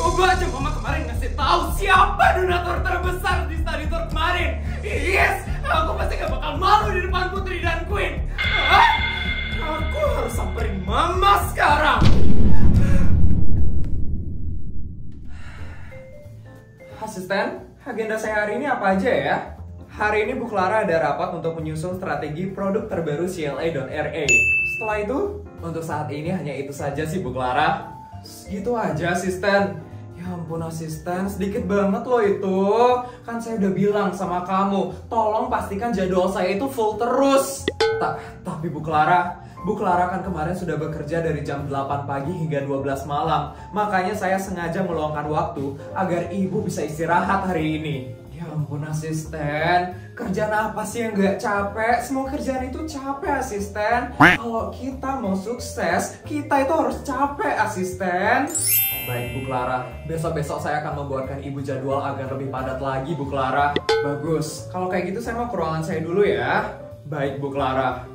Coba aja mama kemarin ngasih tahu siapa donatur terbesar di study tour kemarin. Yes, aku pasti gak bakal malu di depan Putri dan Queen. Hah? Aku harus samperin mama sekarang. Asisten, agenda saya hari ini apa aja ya? Hari ini Bu Clara ada rapat untuk menyusun strategi produk terbaru CLA.RA. Setelah itu, untuk saat ini hanya itu saja sih Bu Clara. Gitu aja asisten. Ya ampun asisten, sedikit banget loh itu. Kan saya udah bilang sama kamu, tolong pastikan jadwal saya itu full terus. Tapi Bu Clara kan kemarin sudah bekerja dari jam 8 pagi hingga 12 malam. Makanya saya sengaja meluangkan waktu agar ibu bisa istirahat hari ini. Ya ampun asisten, kerjaan apa sih yang gak capek? Semua kerjaan itu capek asisten. Kalau kita mau sukses, kita itu harus capek asisten. Baik Bu Clara, besok-besok saya akan membuatkan ibu jadwal agar lebih padat lagi Bu Clara. Bagus, kalau kayak gitu saya mau ke ruangan saya dulu ya. Baik Bu Clara.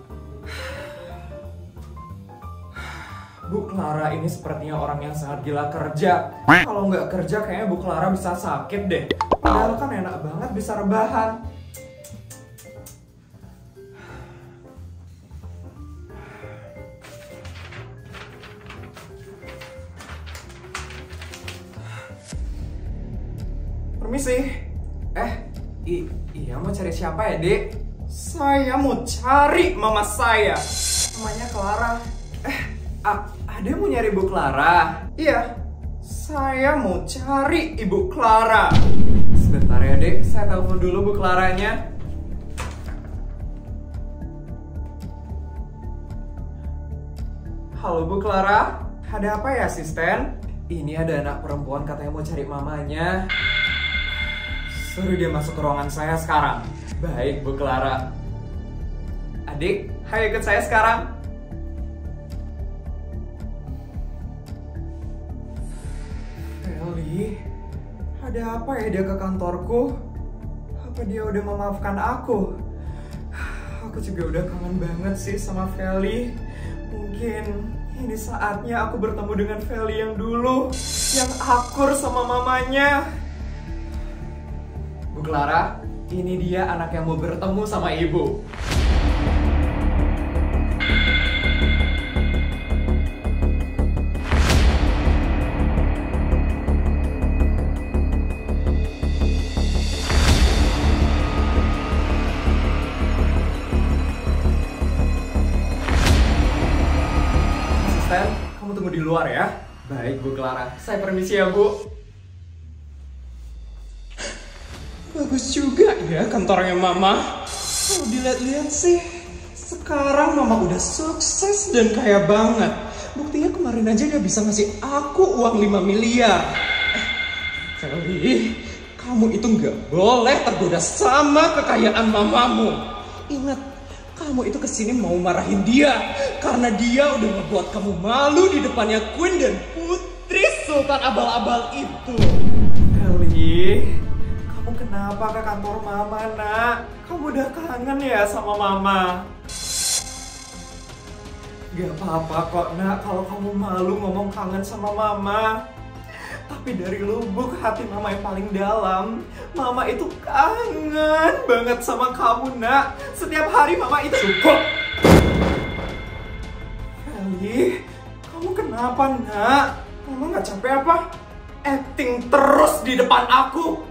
Bu Clara ini sepertinya orang yang sangat gila kerja. Kalau nggak kerja kayaknya Bu Clara bisa sakit deh. Padahal kan enak banget bisa rebahan. Permisi. Iya mau cari siapa ya, Dek? Saya mau cari mama saya. Namanya Clara. Ada yang mau nyari Ibu Clara? Iya, saya mau cari Ibu Clara. Sebentar ya, Dek. Saya telepon dulu Bu Claranya. Halo Bu Clara, ada apa ya asisten? Ini ada anak perempuan katanya mau cari mamanya. Suruh dia masuk ke ruangan saya sekarang. Baik Bu Clara. Adik, ayo ikut saya sekarang. Feli, ada apa ya dia ke kantorku? Apa dia udah memaafkan aku? Aku juga udah kangen banget sih sama Feli. Mungkin ini saatnya aku bertemu dengan Feli yang dulu, yang akur sama mamanya. Bu Clara, ini dia anak yang mau bertemu sama ibu. Asisten, kamu tunggu di luar ya. Baik Bu Clara, saya permisi ya Bu. Bagus juga ya kantornya Mama. Kalau dilihat-lihat sih, sekarang Mama udah sukses dan kaya banget. Buktinya kemarin aja dia bisa ngasih aku uang 5 miliar. Feli, kamu itu nggak boleh tergoda sama kekayaan mamamu. Ingat, kamu itu kesini mau marahin dia karena dia udah ngebuat kamu malu di depannya Queen dan Putri Sultan Abal-Abal itu. Feli, kamu kenapa ke kantor Mama, Nak? Kamu udah kangen ya sama Mama? Gak apa-apa kok, Nak, kalau kamu malu ngomong kangen sama Mama. Tapi dari lubuk hati Mama yang paling dalam, Mama itu kangen banget sama kamu, Nak. Setiap hari Mama itu... Cukup! Feli, kamu kenapa, Nak? Mama gak capek apa? Acting terus di depan aku.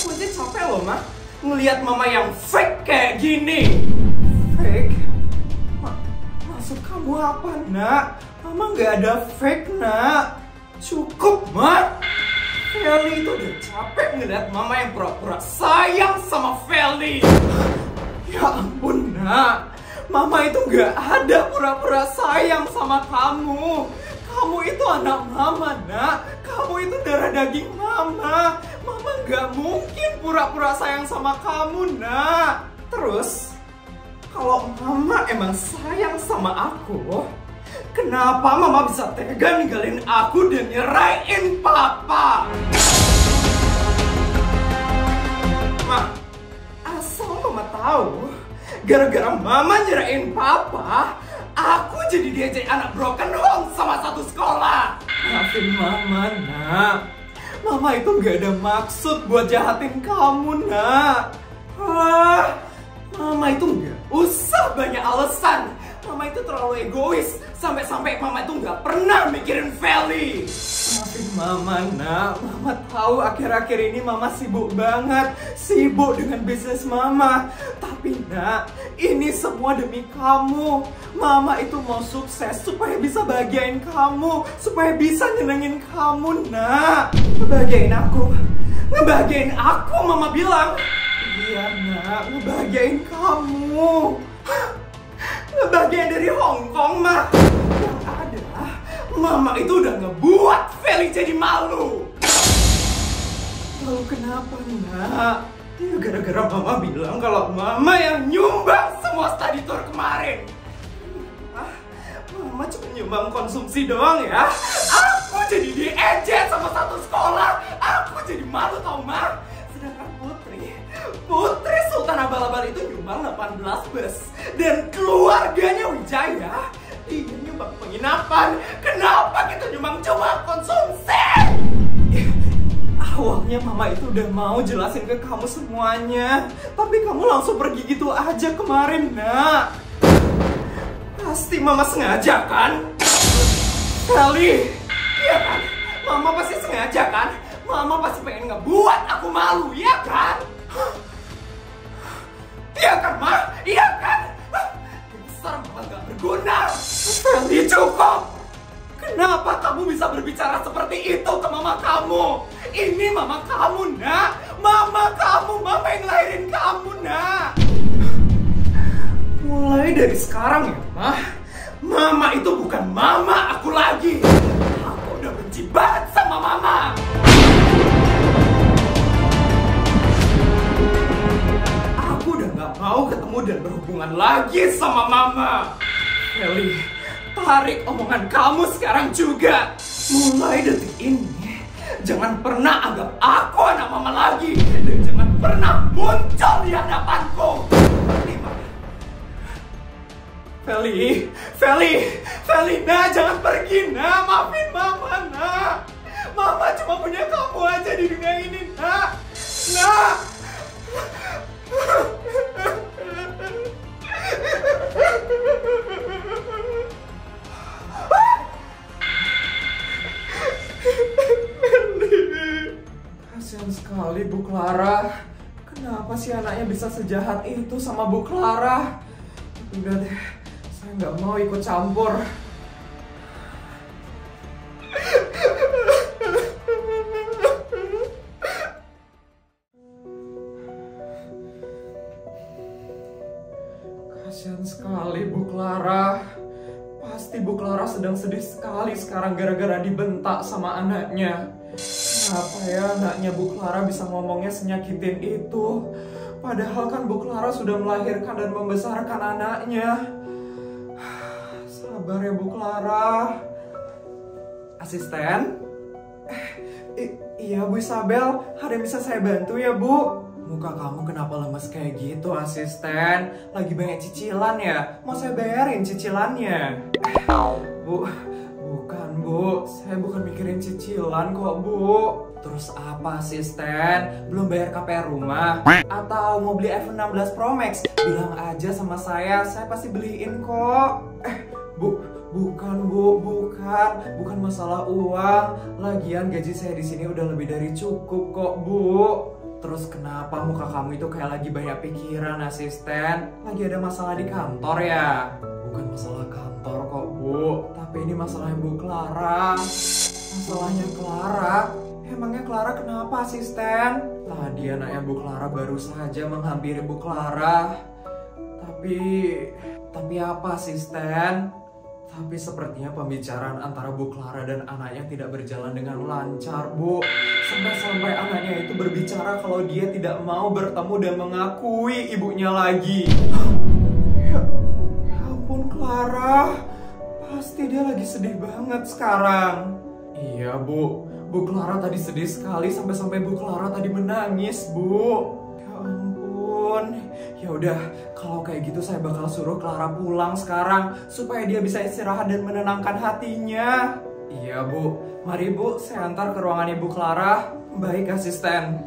Aku aja capek loh, Ma. Ngelihat Mama yang fake kayak gini. Fake? Maksud kamu apa, Nak? Mama gak ada fake, Nak. Cukup, Ma. Feli itu udah capek ngeliat Mama yang pura-pura sayang sama Feli. Ya ampun, Nak. Mama itu gak ada pura-pura sayang sama kamu. Kamu itu anak Mama, Nak. Kamu itu darah daging Mama. Mama gak mungkin pura-pura sayang sama kamu, Nak. Terus, kalau Mama emang sayang sama aku, kenapa Mama bisa tega ninggalin aku dan nyerahin Papa? Ma, asal Mama tahu, gara-gara Mama nyerahin Papa, aku jadi diajak anak broken home sama satu sekolah. Maafin Mama, Nak. Mama itu gak ada maksud buat jahatin kamu, nak. Mama itu gak usah banyak alasan. Mama itu terlalu egois. Sampai-sampai Mama itu gak pernah mikirin Feli. Maafin Mama, nak. Mama tahu akhir-akhir ini Mama sibuk banget. Sibuk dengan bisnis Mama. Tapi nak, ini semua demi kamu. Mama itu mau sukses supaya bisa bahagiain kamu. Supaya bisa nyenengin kamu, nak. Ngebahagiain aku. Ngebahagiain aku, Mama bilang. Iya, nak. Ngebahagiain kamu. Ngebahagiain dari Hong Kong, mah. Yang ada, Mama itu udah ngebuat Feli jadi malu. Lalu kenapa, nak? Ya gara-gara Mama bilang kalau Mama yang nyumbang semua study tour kemarin. Mama cuma nyumbang konsumsi doang ya. Aku jadi diejek sama satu sekolah. Aku jadi malu tau, mah. Sedangkan Putri Sultan Abal-Abal itu nyumbang 18 bus. Dan keluarganya Wijaya, dia nyumbang penginapan. Kenapa kita nyumbang cuma konsumsi? Awalnya Mama itu udah mau jelasin ke kamu semuanya. Tapi kamu langsung pergi gitu aja kemarin, nak. Pasti Mama sengaja kan? Feli, iya kan? Mama pasti sengaja kan? Mama pasti pengen ngebuat aku malu, iya kan? Iya kan, Ma? Iya kan? Dasar Mama gak berguna. Feli, cukup. Kenapa kamu bisa berbicara seperti itu ke Mama kamu? Ini Mama kamu, nak. Mama kamu, Mama yang lahirin kamu, nak. Mulai dari sekarang ya, Ma. Mama itu bukan Mama aku lagi. Aku udah benci banget sama Mama. Aku udah gak mau ketemu dan berhubungan lagi sama Mama. Feli, tarik omongan kamu sekarang juga. Mulai detik ini, jangan pernah anggap aku anak Mama lagi. Dan jangan pernah muncul di hadapanku. Feli, nah jangan pergi, nah. Maafin Mama, nah. Mama cuma punya kamu aja di dunia ini, nah. Nah. Kasihan sekali Bu Clara. Kenapa sih anaknya bisa sejahat itu sama Bu Clara? Udah deh, saya nggak mau ikut campur. Kasihan sekali Bu Clara. Pasti Bu Clara sedang sedih sekali sekarang gara-gara dibentak sama anaknya. Kenapa ya anaknya Bu Clara bisa ngomongnya senyakitin itu? Padahal kan Bu Clara sudah melahirkan dan membesarkan anaknya. Sabar ya Bu Clara. Asisten? Iya Bu Isabel, ada yang bisa saya bantu ya Bu? Muka kamu kenapa lemes kayak gitu, asisten? Lagi banyak cicilan ya? Mau saya bayarin cicilannya? Bu, bukan Bu, saya bukan mikirin cicilan kok Bu. Terus apa asisten? Belum bayar KPR rumah? Atau mau beli iPhone 16 Pro Max? Bilang aja sama saya pasti beliin kok. Bukan Bu, bukan masalah uang. Lagian gaji saya di sini udah lebih dari cukup kok Bu. Terus kenapa muka kamu itu kayak lagi banyak pikiran asisten? Lagi ada masalah di kantor ya? Bukan masalah kantor kok Bu, tapi ini masalahnya Bu Clara. Masalahnya Clara? Emangnya Clara kenapa asisten? Tadi anaknya Bu Clara baru saja menghampiri Bu Clara. Tapi apa asisten? Tapi sepertinya pembicaraan antara Bu Clara dan anaknya tidak berjalan dengan lancar, Bu. Sampai anaknya itu berbicara kalau dia tidak mau bertemu dan mengakui ibunya lagi. Ya ampun Clara, pasti dia lagi sedih banget sekarang. Iya Bu, Bu Clara tadi sedih sekali sampai Bu Clara tadi menangis, Bu. Ya ampun. Ya udah, kalau kayak gitu saya bakal suruh Clara pulang sekarang supaya dia bisa istirahat dan menenangkan hatinya. Iya Bu, Mari Bu, saya antar ke ruangan Ibu Clara. Baik, asisten.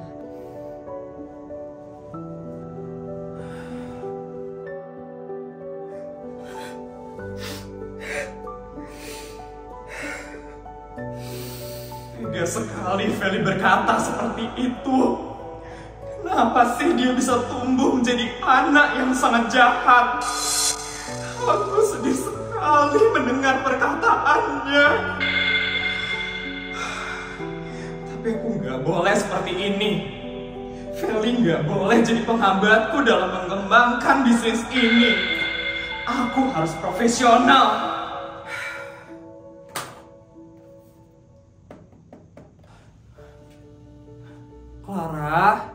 Tega sekali Feli berkata seperti itu. Kenapa sih dia bisa tumbuh menjadi anak yang sangat jahat? Aku sedih sekali mendengar perkataannya. Tapi aku nggak boleh seperti ini. Feli nggak boleh jadi penghambatku dalam mengembangkan bisnis ini. Aku harus profesional. Clara?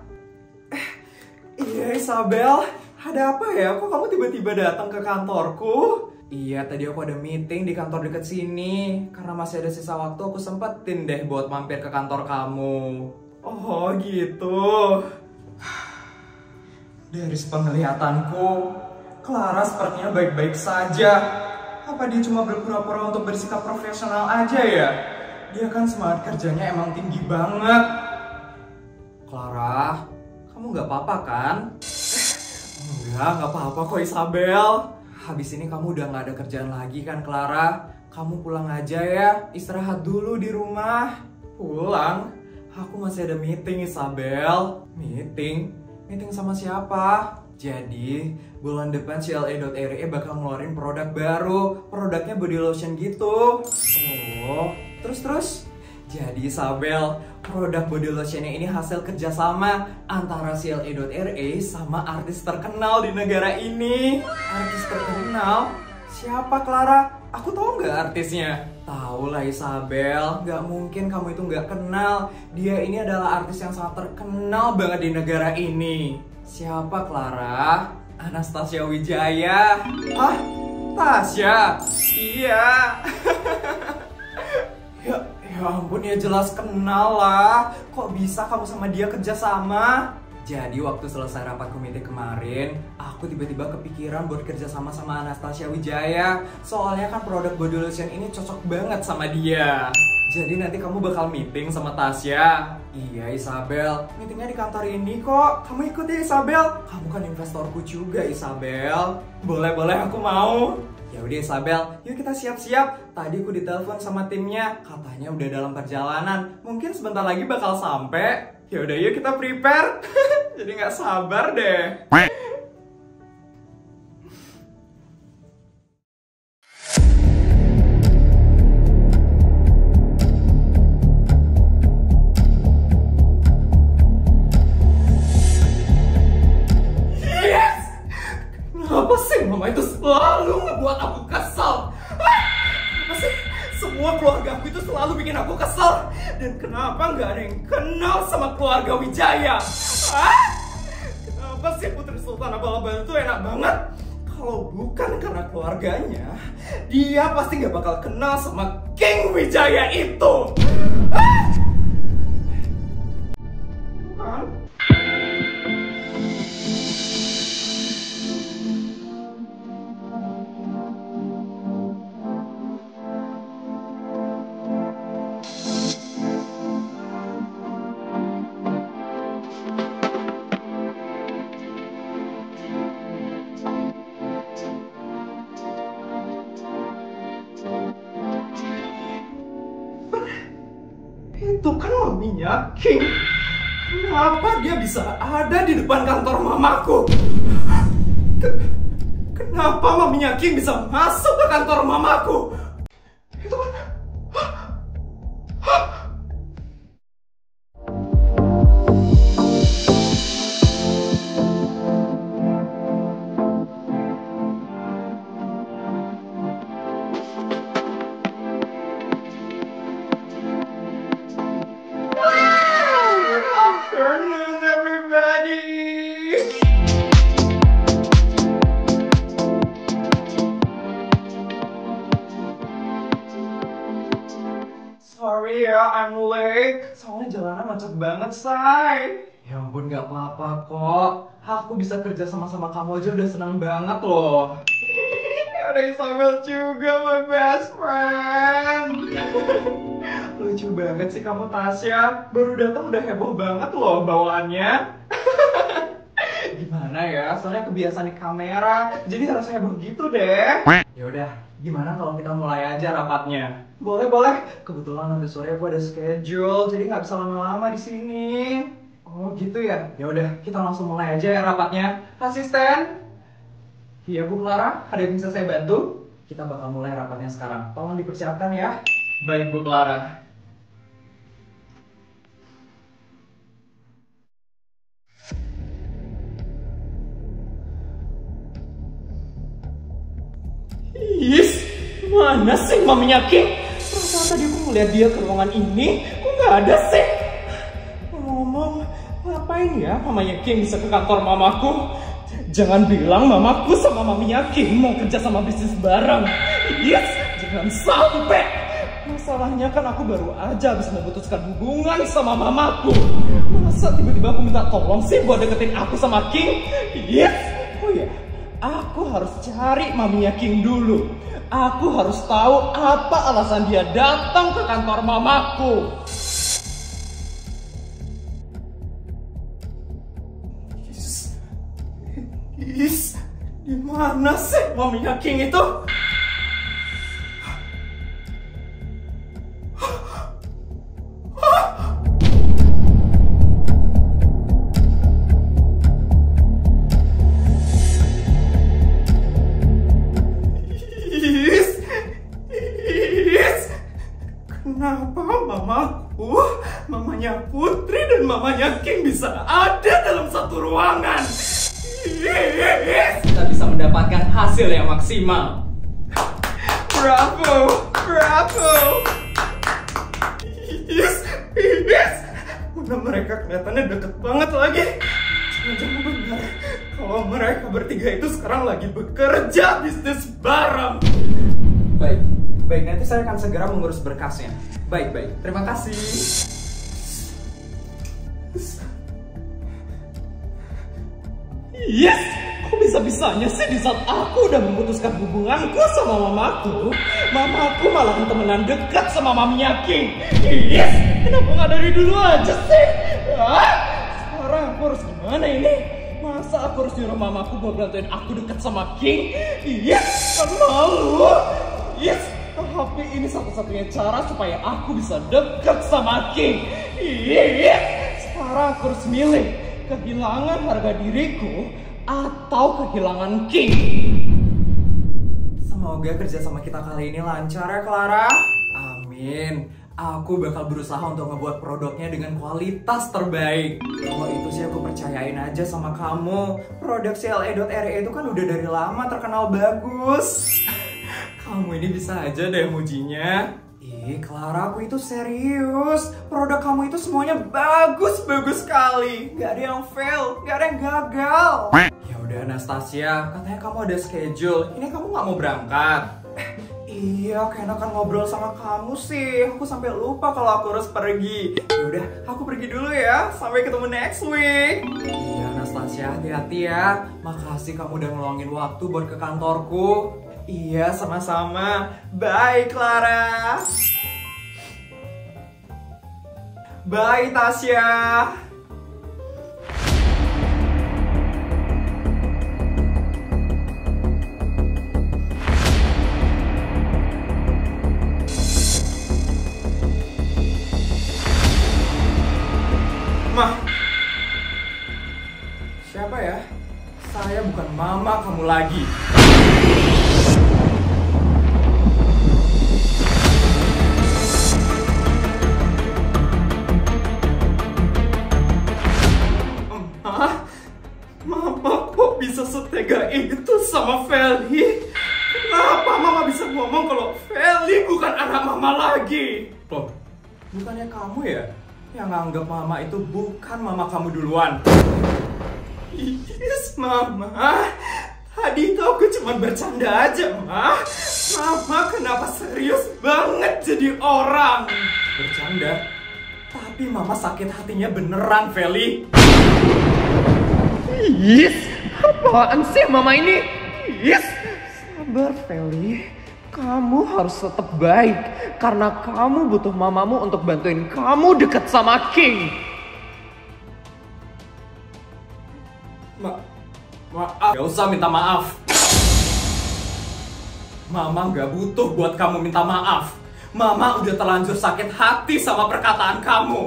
Iya Isabel, ada apa ya? Kok kamu tiba-tiba datang ke kantorku? Iya, tadi aku ada meeting di kantor deket sini. Karena masih ada sisa waktu, aku sempetin deh buat mampir ke kantor kamu. Oh gitu. Dari penglihatanku, Clara sepertinya baik-baik saja. Apa dia cuma berpura-pura untuk bersikap profesional aja ya? Dia kan semangat kerjanya emang tinggi banget. Clara, kamu nggak apa-apa kan? Nggak apa-apa kok Isabel. Habis ini kamu udah nggak ada kerjaan lagi kan Clara? Kamu pulang aja ya, istirahat dulu di rumah. Pulang? Aku masih ada meeting Isabel. Meeting? Meeting sama siapa? Jadi, bulan depan CLA.RE bakal ngeluarin produk baru. Produknya body lotion gitu. Oh, terus? Jadi Isabel, produk body lotionnya ini hasil kerjasama antara CLA.RE sama artis terkenal di negara ini. Artis terkenal? Siapa Clara? Aku tahu nggak artisnya? Tahu lah Isabel, nggak mungkin kamu itu nggak kenal. Dia ini adalah artis yang sangat terkenal banget di negara ini. Siapa Clara? Anastasia Wijaya. Hah? Tasya? Iya. Ya ampun, ya jelas kenal lah. Kok bisa kamu sama dia kerja sama? Jadi waktu selesai rapat komite kemarin, aku tiba-tiba kepikiran buat kerja sama Anastasia Wijaya. Soalnya kan produk body lotion ini cocok banget sama dia. Jadi nanti kamu bakal meeting sama Tasya. Iya Isabel, meetingnya di kantor ini kok. Kamu ikut ya Isabel? Kamu kan investorku juga Isabel. Boleh, aku mau. Ya udah Isabel, yuk kita siap-siap. Tadi aku ditelepon sama timnya, katanya udah dalam perjalanan. Mungkin sebentar lagi bakal sampai. Ya udah yuk kita prepare. Jadi nggak sabar deh. Yes! Kenapa sih mama itu selalu ngebuat aku kesel? Kenapa sih semua keluarga aku itu selalu bikin aku kesel? Dan kenapa nggak ada yang kenal sama keluarga Wijaya? Kenapa sih Putri Sultan abal-abal itu enak banget? Kalau bukan karena keluarganya, dia pasti nggak bakal kenal sama King Wijaya itu. Bukan? Itu kan maminya King. Kenapa dia bisa ada di depan kantor mamaku? Kenapa maminya King bisa masuk ke kantor mamaku? Itu kan... Afternoon, everybody. Sorry ya, I'm late. Soalnya jalanan macet banget, say. Ya ampun, gak apa-apa kok. Aku bisa kerja sama-sama kamu aja udah senang banget loh. Ada Isabel juga, my best friend. Lucu Lucu banget sih kamu, Tasya. Baru datang udah heboh banget loh bawaannya. Gimana ya? Soalnya kebiasaan di kamera, jadi harus heboh gitu deh. Ya udah, gimana kalau kita mulai aja rapatnya? Boleh, boleh. Kebetulan nanti sore gue ada schedule, jadi nggak bisa lama-lama di sini. Oh gitu ya? Ya udah, kita langsung mulai aja ya rapatnya. Asisten? Iya Bu Clara, ada yang bisa saya bantu? Kita bakal mulai rapatnya sekarang. Tolong dipersiapkan ya. Baik Bu Clara. Yes, mana sih mamanya King? Perasaan tadi aku ngeliat dia ke ruangan ini, kok nggak ada sih? Ngomong, ngapain ya mamanya King bisa ke kantor mamaku? Jangan bilang mamaku sama mamanya King mau kerja sama bisnis bareng. Yes, jangan sampai. Masalahnya kan aku baru aja habis memutuskan hubungan sama mamaku. Masa tiba-tiba aku minta tolong sih buat deketin aku sama King? Yes, oh ya. Aku harus cari maminya King dulu. Aku harus tahu apa alasan dia datang ke kantor mamaku. Is, di mana sih maminya King itu? Kenapa mamaku, mamanya Putri dan mamanya King bisa ada dalam satu ruangan? Kita bisa mendapatkan hasil yang maksimal. Bravo, bravo. Yes, yes. Mana mereka kelihatannya deket banget lagi. Jangan-jangan benar kalau mereka bertiga itu sekarang lagi bekerja bisnis bareng. Baik. Baik, nanti saya akan segera mengurus berkasnya. Baik, baik. Terima kasih. Yes! Kok bisa-bisanya sih di saat aku udah memutuskan hubunganku sama mamaku, mamaku malah temenan dekat sama maminya King. Yes! Kenapa nggak dari dulu aja sih? Sekarang aku harus gimana ini? Masa aku harus nyuruh mamaku buat bantuin aku dekat sama King? Yes! Kan malu. Yes! Tapi ini satu-satunya cara supaya aku bisa dekat sama King. Iya, sekarang aku harus milih kehilangan harga diriku atau kehilangan King. Semoga kerja sama kita kali ini lancar ya Clara. Amin. Aku bakal berusaha untuk ngebuat produknya dengan kualitas terbaik. Kalau itu sih aku percayain aja sama kamu. Produk CLA.RE itu kan udah dari lama terkenal bagus. Kamu ini bisa aja deh mujinya. Ih, Clara, aku itu serius. Produk kamu itu semuanya bagus-bagus sekali. Gak ada yang fail, gak ada yang gagal. Ya udah Anastasia, katanya kamu ada schedule. Ini kamu gak mau berangkat? Iya, keenakan ngobrol sama kamu sih. Aku sampai lupa kalau aku harus pergi. Ya udah, aku pergi dulu ya. Sampai ketemu next week. Iya, Anastasia, hati-hati ya. Makasih kamu udah ngeluangin waktu buat ke kantorku. Iya, sama-sama. Bye, Clara. Bye, Tasya. Mah, siapa ya? Saya bukan mama kamu lagi. Mama kok bisa setega itu sama Feli? Kenapa mama bisa ngomong kalau Feli bukan anak mama lagi? Loh, bukannya kamu ya yang nganggap mama itu bukan mama kamu duluan? Yes, mama. Tadi itu aku cuma bercanda aja, Ma. Mama kenapa serius banget jadi orang? Bercanda? Tapi mama sakit hatinya beneran, Feli. Yes, apaan sih mama ini? Yes, sabar Feli. Kamu harus tetap baik karena kamu butuh mamamu untuk bantuin kamu deket sama King. Maaf. Gak usah minta maaf. Mama gak butuh buat kamu minta maaf. Mama udah terlanjur sakit hati sama perkataan kamu.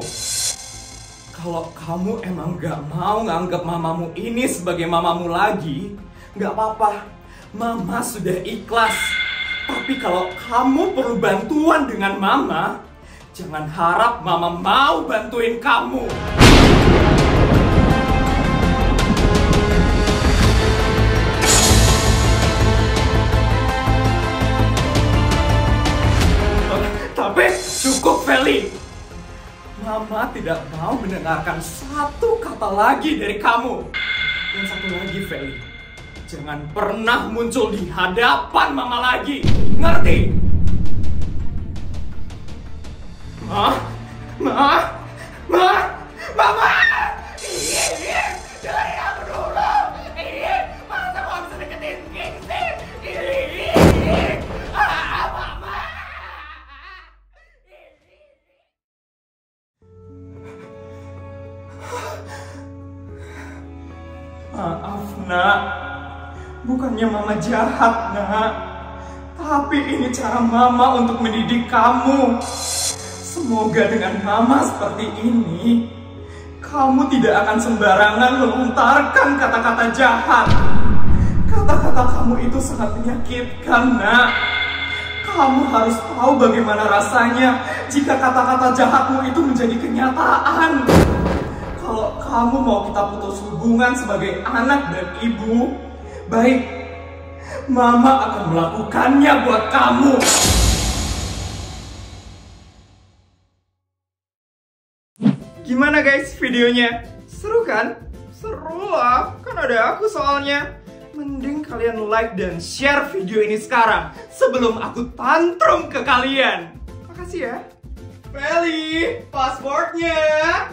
Kalau kamu emang gak mau nganggap mamamu ini sebagai mamamu lagi, gak apa-apa. Mama sudah ikhlas. Tapi kalau kamu perlu bantuan dengan mama, jangan harap mama mau bantuin kamu. Tapi cukup, Feli. Mama tidak mau mendengarkan satu kata lagi dari kamu. Dan satu lagi, Feli. Jangan pernah muncul di hadapan mama lagi. Ngerti? Mama! Dengerin aku dulu! Masa gua bisa deketin King sih? Mama! Maaf, Nak. Bukannya mama jahat, Nak. Tapi ini cara mama untuk mendidik kamu. Semoga dengan mama seperti ini, kamu tidak akan sembarangan melontarkan kata-kata jahat. Kata-kata kamu itu sangat menyakitkan, Nak. Kamu harus tahu bagaimana rasanya jika kata-kata jahatmu itu menjadi kenyataan. Kalau kamu mau kita putus hubungan sebagai anak dan ibu, baik, mama akan melakukannya buat kamu. Gimana guys videonya? Seru kan? Seru lah, kan ada aku soalnya. Mending kalian like dan share video ini sekarang sebelum aku tantrum ke kalian. Makasih ya. Feli, passwordnya.